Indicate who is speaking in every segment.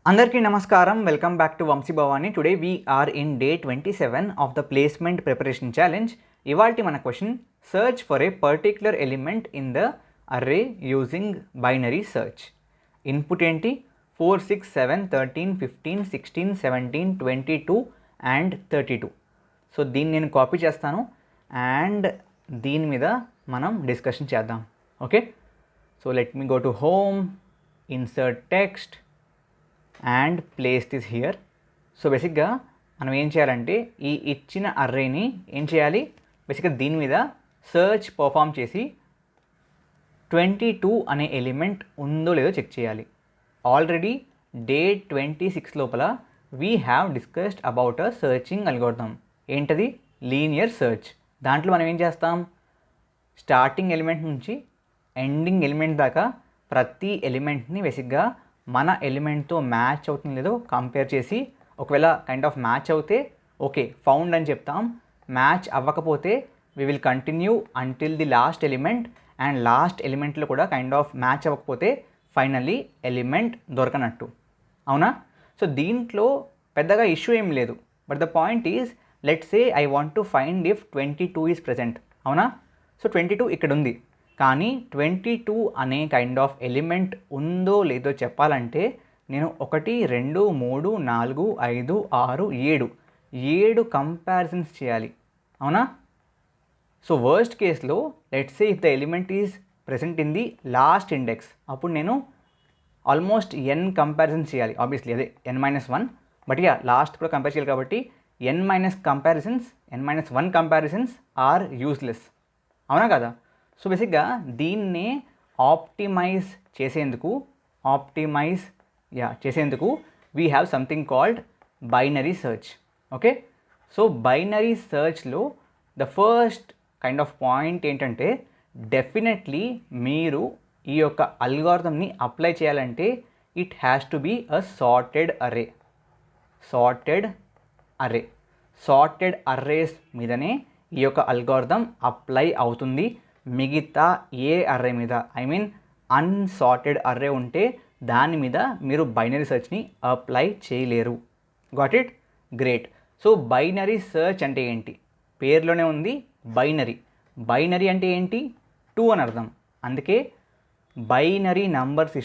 Speaker 1: అందరికీ నమస్కారం. Welcome back to Vamshi Bhavani. Today we are in day 27 of the placement preparation challenge. ఇవాల్టి మన question, search for a particular element in the array using binary search. Input ఏంటి? 4, 6, 7, 13, 15, 16, 17, 22 and 32. So దీన్ని నేను copy చేస్తాను and దీని మీద మనం డిస్కషన్ చేద్దాం. Okay, so let me go to home, insert text and place this here. So బేసిక్గా మనం ఏం చేయాలంటే ఈ ఇచ్చిన అర్రేని ఏం చేయాలి, బేసిక్గా దీని మీద సర్చ్ పర్ఫామ్ చేసి 22 అనే ఎలిమెంట్ ఉందో లేదో చెక్ చేయాలి. ఆల్రెడీ డే 26 లోపల we have discussed about a searching algorithm. ఏంటది? Linear search. దాంట్లో మనం ఏం చేస్తాం, స్టార్టింగ్ ఎలిమెంట్ నుంచి ఎండింగ్ ఎలిమెంట్ దాకా ప్రతి ఎలిమెంట్ని బేసిక్గా మన ఎలిమెంట్తో మ్యాచ్ అవుతుంది లేదో కంపేర్ చేసి, ఒకవేళ కైండ్ ఆఫ్ మ్యాచ్ అవుతే ఓకే ఫౌండ్ అని చెప్తాం, మ్యాచ్ అవ్వకపోతే we will continue until the last element, and last ఎలిమెంట్లో కూడా కైండ్ ఆఫ్ మ్యాచ్ అవ్వకపోతే ఫైనల్లీ ఎలిమెంట్ దొరకనట్టు. అవునా? సో దీంట్లో పెద్దగా ఇష్యూ ఏం లేదు. But the point is, let's say I want to find if 22 is present. అవునా? సో 22 ఇక్కడ ఉంది, కానీ 22 అనే కైండ్ ఆఫ్ ఎలిమెంట్ ఉందో లేదో చెప్పాలంటే నేను 1, 2, 3, 4, 5, 6, 7 కంపారిజన్స్ చేయాలి. అవునా? సో వర్స్ట్ కేస్లో let's say if the element is present in the last index, అప్పుడు నేను ఆల్మోస్ట్ n కంపారిజన్స్ చేయాలి. ఆబ్వియస్లీ అదే n-1, బట్ యా లాస్ట్ కూడా కంపేర్ చేయాలి కాబట్టి n-1 కంపారిజన్స్ ఆర్ యూస్లెస్. అవునా కదా? సో బేసిక్గా దీన్నే ఆప్టిమైజ్ చేసేందుకు we have something called binary search. Okay, so binary సర్చ్లో the first kind of point ఏంటంటే, డెఫినెట్లీ మీరు ఈ యొక్క అల్గోరిథంని అప్లై చేయాలంటే it has to be a sorted arrays మీదనే ఈ యొక్క అల్గోరిథం అప్లై అవుతుంది. మిగతా ఏ అర్రే మీద, ఐ మీన్ అన్సార్టెడ్ అర్రే ఉంటే దాని మీద మీరు బైనరీ సర్చ్ని అప్లై చేయలేరు. Got it? Great. So binary search అంటే ఏంటి? పేరులోనే ఉంది బైనరీ. బైనరీ అంటే ఏంటి? 2 అని అర్థం. అందుకే బైనరీ నంబర్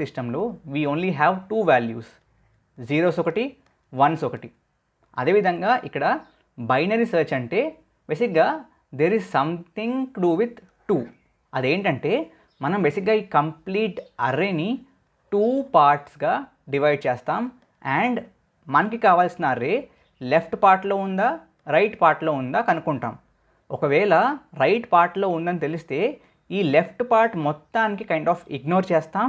Speaker 1: సిస్టంలో we only have 2 values, zeros ఒకటి, వన్స్ ఒకటి. అదేవిధంగా ఇక్కడ బైనరీ సర్చ్ అంటే బేసిక్గా there is something to do with 2. అదేంటంటే మనం బేసిక్గా ఈ కంప్లీట్ అర్రేని 2 పార్ట్స్గా డివైడ్ చేస్తాం అండ్ మనకి కావాల్సిన అర్రే లెఫ్ట్ పార్ట్లో ఉందా రైట్ పార్ట్లో ఉందా కనుక్కుంటాం. ఒకవేళ రైట్ పార్ట్లో ఉందని తెలిస్తే ఈ లెఫ్ట్ పార్ట్ మొత్తానికి కైండ్ ఆఫ్ ఇగ్నోర్ చేస్తాం.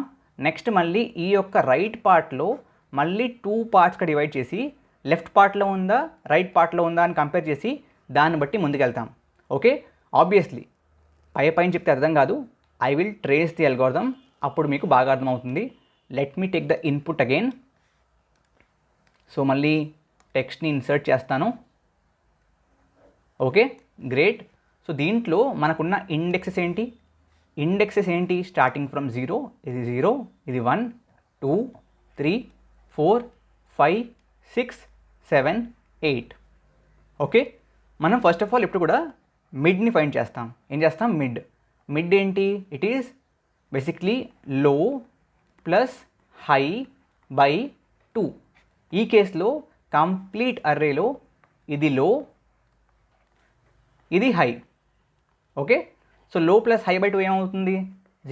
Speaker 1: నెక్స్ట్ మళ్ళీ ఈ యొక్క రైట్ పార్ట్లో మళ్ళీ 2 పార్ట్స్గా డివైడ్ చేసి లెఫ్ట్ పార్ట్లో ఉందా రైట్ పార్ట్లో ఉందా అని కంపేర్ చేసి దాన్ని బట్టి ముందుకెళ్తాం. ఓకే, ఆబ్వియస్లీ పైన చెప్తే అర్థం కాదు. I will trace the algorithm, అప్పుడు మీకు బాగా అర్థమవుతుంది. Let me take the input again. So మళ్ళీ టెక్స్ట్ని ఇన్సర్ట్ చేస్తాను. Okay, great. సో దీంట్లో మనకున్న ఇండెక్సెస్ ఏంటి? స్టార్టింగ్ ఫ్రమ్ 0, ఇది 1, 2, 3, 4, 5, 6, 7, 8. ఓకే, మనం ఫస్ట్ ఆఫ్ ఆల్ ఇప్పుడు కూడా మిడ్ని ఫైండ్ చేస్తాం. ఏం చేస్తాం? మిడ్ ఏంటి? ఇట్ ఈస్ బేసిక్లీ లో ప్లస్ హై బై 2. ఈ కేసులో కంప్లీట్ అర్రేలో ఇది లో, ఇది హై. ఓకే, సో లో ప్లస్ హై బై 2 ఏమవుతుంది?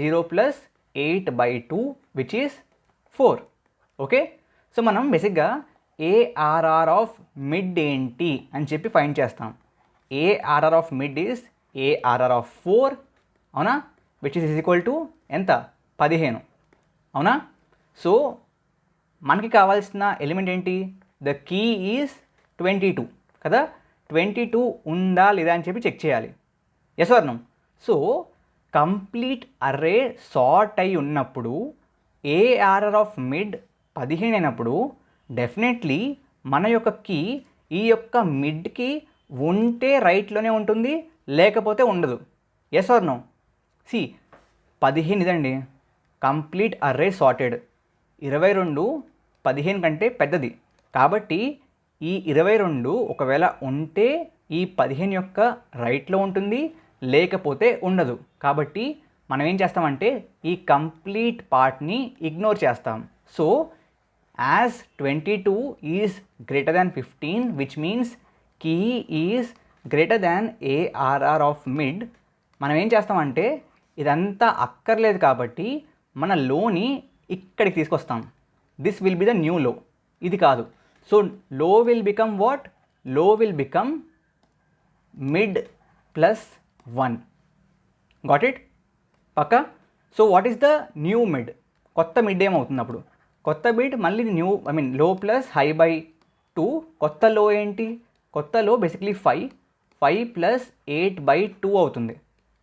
Speaker 1: 0 plus 8/2 which is 4. Okay, so మనం బేసిక్గా ARR ఆఫ్ మిడ్ ఏంటి అని చెప్పి ఫైండ్ చేస్తాం. ARR of mid is ARR of 4. అవునా? విచ్ ఈజ్ ఈక్వల్ టు ఎంత? 15. అవునా? సో మనకి కావాల్సిన ఎలిమెంట్ ఏంటి? ద కీ ఈజ్ 22 కదా. 22 ఉందా లేదా అని చెప్పి చెక్ చేయాలి. Yes or no? So complete array sort అయి ఉన్నప్పుడు ARR ఆఫ్ మిడ్ 15 అయినప్పుడు డెఫినెట్లీ మన యొక్క కీ ఈ యొక్క మిడ్కి ఉంటే రైట్లోనే ఉంటుంది, లేకపోతే ఉండదు. Yes or no? సి 15 ఇదండి, కంప్లీట్ అర్రే సార్టెడ్. 22 15 కంటే పెద్దది. కాబట్టి ఈ 22 ఒకవేళ ఉంటే ఈ 15 యొక్క రైట్లో ఉంటుంది, లేకపోతే ఉండదు. కాబట్టి మనం ఏం చేస్తామంటే ఈ కంప్లీట్ పార్ట్ని ఇగ్నోర్ చేస్తాం. So as 22 is greater than 15 which means key is greater than A R R of mid, మనం ఏం చేస్తామంటే ఇదంతా అక్కర్లేదు కాబట్టి మన లోని ఇక్కడికి తీసుకొస్తాం. This will be the new low, ఇది కాదు. So low will become what? Low will become mid plus 1. Got it? పక్క. So what is the new mid? కొత్త మిడ్ ఏమవుతుంది అప్పుడు? కొత్త మిడ్ మళ్ళీ న్యూ లో ప్లస్ హై బై 2. కొత్త లో ఏంటి? కొత్త లో బేసిక్లీ 5 ప్లస్ 8 బై 2 అవుతుంది.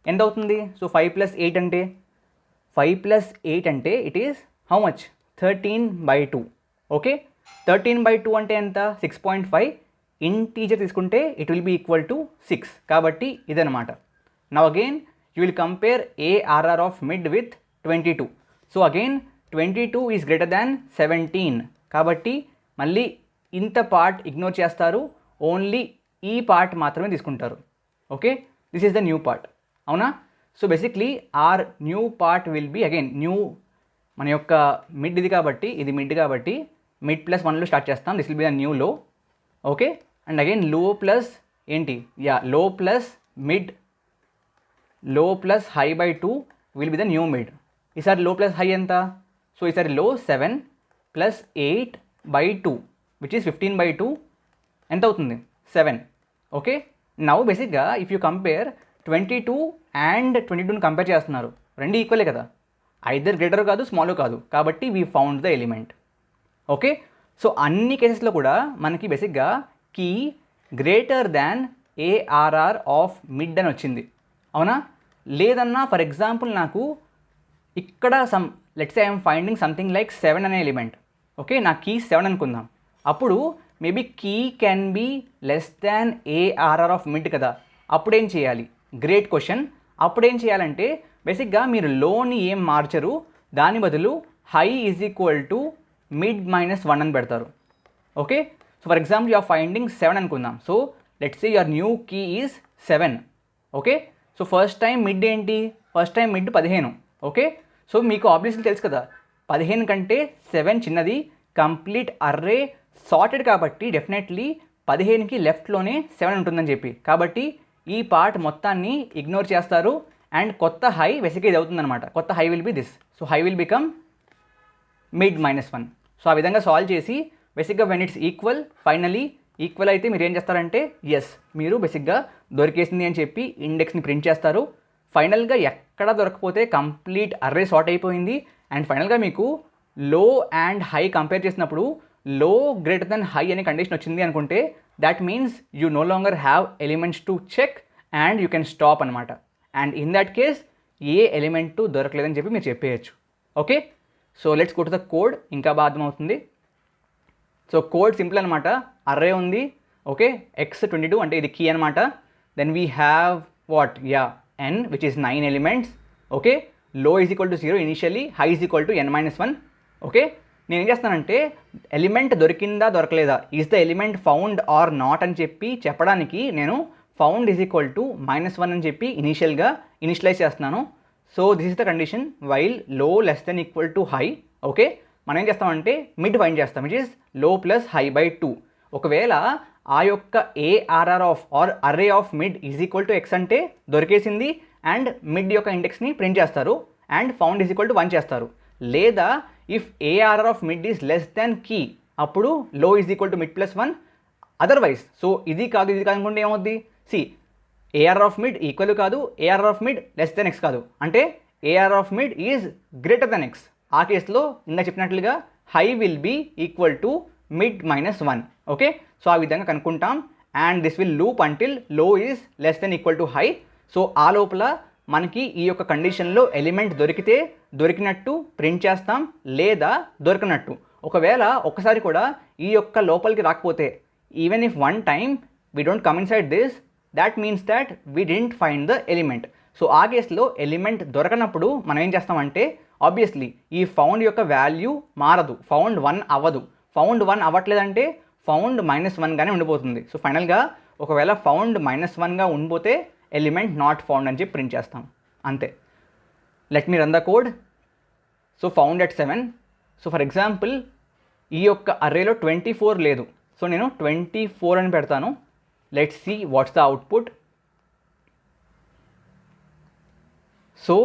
Speaker 1: ఎంత అవుతుంది? సో 5 ప్లస్ 8 అంటే 5 ప్లస్ 8 అంటే it is how much? 13 by 2. Okay, 13 by 2 అంటే ఎంత? 6.5. ఇంటీజర్ తీసుకుంటే it will be equal to 6. కాబట్టి ఇదనమాట. Now again you will compare ARR of mid with 22. So again 22 is greater than 17. కాబట్టి మళ్ళీ ఇంత పార్ట్ ఇగ్నోర్ చేస్తారు, ఓన్లీ ఈ పార్ట్ మాత్రమే తీసుకుంటారు. Okay, this is the new part. అవునా? So basically our new part will be again new. మన యొక్క మిడ్ ఇది కాబట్టి, ఇది మిడ్ కాబట్టి మిడ్ ప్లస్ 1లో స్టార్ట్ చేస్తాం. This will be the new low. Okay, and again low plus ఏంటి? Low plus mid, low plus high by 2 will be the new mid. ఈసారి లో ప్లస్ హై ఎంత? So ఈసారి low 7 plus 8 by 2 which is 15 by 2. ఎంత అవుతుంది? 7. Okay, now బేసిక్గా if you compare 22 and 22ని compare చేస్తున్నారు, రెండు ఈక్వలే కదా, ఐదర్ గ్రేటర్ కాదు స్మాల్ కాదు. కాబట్టి we found the element. Okay, so అన్ని కేసెస్లో కూడా మనకి బేసిక్గా key greater than A R R of mid అని వచ్చింది. అవునా? లేదన్నా ఫర్ ఎగ్జాంపుల్ నాకు ఇక్కడ let's say I'm finding something like 7 అనే ఎలిమెంట్. ఓకే, నా కీ 7 అనుకుందాం. అప్పుడు maybe key can be less than A R R of mid కదా. అప్పుడేం చేయాలి? Great question. అప్పుడేం చేయాలంటే బేసిక్గా మీరు లోని ఏం మార్చరు, దాని బదులు high is equal to mid minus 1 అని పెడతారు. Okay, so for example you are finding 7 అనుకుందాం. So let's say your new key is 7. Okay, so first time mid ఏంటి? First time mid 15. Okay, so మీకు ఆబ్వియస్లీ తెలుసు కదా 15 కంటే 7 చిన్నది. Complete array sorted కాబట్టి డెఫినెట్లీ 15కి లెఫ్ట్లోనే 7 ఉంటుందని చెప్పి. కాబట్టి ఈ పార్ట్ మొత్తాన్ని ఇగ్నోర్ చేస్తారు అండ్ కొత్త హై బేసిక్గా ఇది అవుతుందన్నమాట. కొత్త high will be this. So high will become mid minus 1. So ఆ విధంగా సాల్వ్ చేసి బేసిక్గా when it's equal, finally equal అయితే మీరు ఏం చేస్తారంటే ఎస్ మీరు బేసిక్గా దొరికేసింది అని చెప్పి ఇండెక్స్ని ప్రింట్ చేస్తారు. ఫైనల్గా ఎక్కడ దొరకపోతే కంప్లీట్ అర్రే సార్ట్ అయిపోయింది. అండ్ ఫైనల్గా మీకు లో అండ్ హై కంపేర్ చేసినప్పుడు లో గ్రేటర్ దెన్ హై అనే కండిషన్ వచ్చింది అనుకుంటే that means you no longer have elements to check and you can stop అనమాట. అండ్ ఇన్ దట్ కేస్ ఏ ఎలిమెంట్ దొరకలేదని చెప్పి మీరు చెప్పేయచ్చు. Okay, so let's go to the code. ఇంకా బాగా అర్థమవుతుంది. సో కోడ్ సింపుల్ అనమాట. అర్రే ఉంది. ఓకే, x22 అంటే ఇది కీ అనమాట. Then we have what? n which is 9 elements. Okay, low is equal to 0 initially, high is equal to n-1. Okay, నేను ఏం చేస్తానంటే ఎలిమెంట్ దొరికిందా దొరకలేదా, is the element found or not అని చెప్పి చెప్పడానికి నేను ఫౌండ్ ఈజ్ ఈక్వల్ టు -1 అని చెప్పి ఇనిషియలైజ్ చేస్తున్నాను. So this is the condition while low less than equal to high. Okay, మనం ఏం చేస్తామంటే మిడ్ ఫైండ్ చేస్తాం which is low plus high by 2. ఒకవేళ ఆ యొక్క ARR of or array of mid is equal to x అంటే దొరికేసింది and mid యొక్క ఇండెక్స్ని ప్రింట్ చేస్తారు and found is equal to 1 చేస్తారు. లేదా if ARR of mid is less than key అప్పుడు low is equal to mid plus 1. Otherwise so ఇది కాదు అనుకుంటే ఏమవుద్ది? సి ఏఆర్ఆర్ ఆఫ్ మిడ్ ఈక్వల్ కాదు, ARR of mid less than x కాదు, అంటే ARR of mid is greater than x. ఆ కేసులో ఇందా చెప్పినట్లుగా high will be equal to mid minus 1. Okay, so ఆ విధంగా కనుక్కుంటాం and this will loop until low is less than equal to high. So ఆ లోపల మనకి ఈ యొక్క కండిషన్లో ఎలిమెంట్ దొరికితే దొరికినట్టు ప్రింట్ చేస్తాం, లేదా దొరికినట్టు. ఒకవేళ ఒక్కసారి కూడా ఈ యొక్క లోపలికి రాకపోతే even if one time we don't come in side this, that means that we didn't find the element. So ఆ కేసులో ఎలిమెంట్ దొరకనప్పుడు మనం ఏం చేస్తామంటే ఆబ్వియస్లీ ఈ ఫౌండ్ యొక్క వాల్యూ మారదు, ఫౌండ్ 1 అవ్వదు. ఫౌండ్ 1 అవ్వట్లేదంటే ఫౌండ్ -1గానే ఉండిపోతుంది. సో ఫైనల్గా ఒకవేళ ఫౌండ్ -1గా ఉండిపోతే ఎలిమెంట్ నాట్ ఫౌండ్ అని చెప్పి ప్రింట్ చేస్తాం, అంతే. Let me run the code. So found at 7. So for example ఈ యొక్క అర్రేలో 24 లేదు, సో నేను 24 అని పెడతాను. Let's see what's the output. So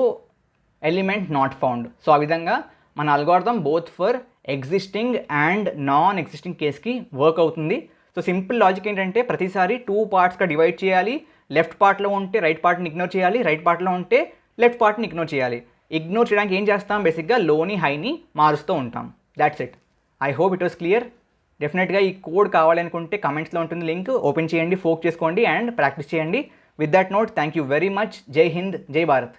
Speaker 1: element not found. So ఆ విధంగా మన algorithm both for existing and non existing కేస్కి వర్క్ అవుతుంది. సో సింపుల్ లాజిక్ ఏంటంటే ప్రతిసారి 2 పార్ట్స్గా డివైడ్ చేయాలి. లెఫ్ట్ పార్ట్లో ఉంటే రైట్ పార్ట్ని ఇగ్నోర్ చేయాలి, రైట్ పార్ట్లో ఉంటే లెఫ్ట్ పార్ట్ని ఇగ్నోర్ చేయాలి. ఇగ్నోర్ చేయడానికి ఏం చేస్తాం, బేసిక్గా లోని హైని మారుస్తూ ఉంటాం. That's it. I hope it was clear. డెఫినెట్గా ఈ కోడ్ కావాలనుకుంటే కమెంట్స్లో ఉంటుంది లింక్, ఓపెన్ చేయండి, ఫోక్ చేసుకోండి అండ్ ప్రాక్టీస్ చేయండి. With that note, thank you very much. జై హింద్, జై భారత్.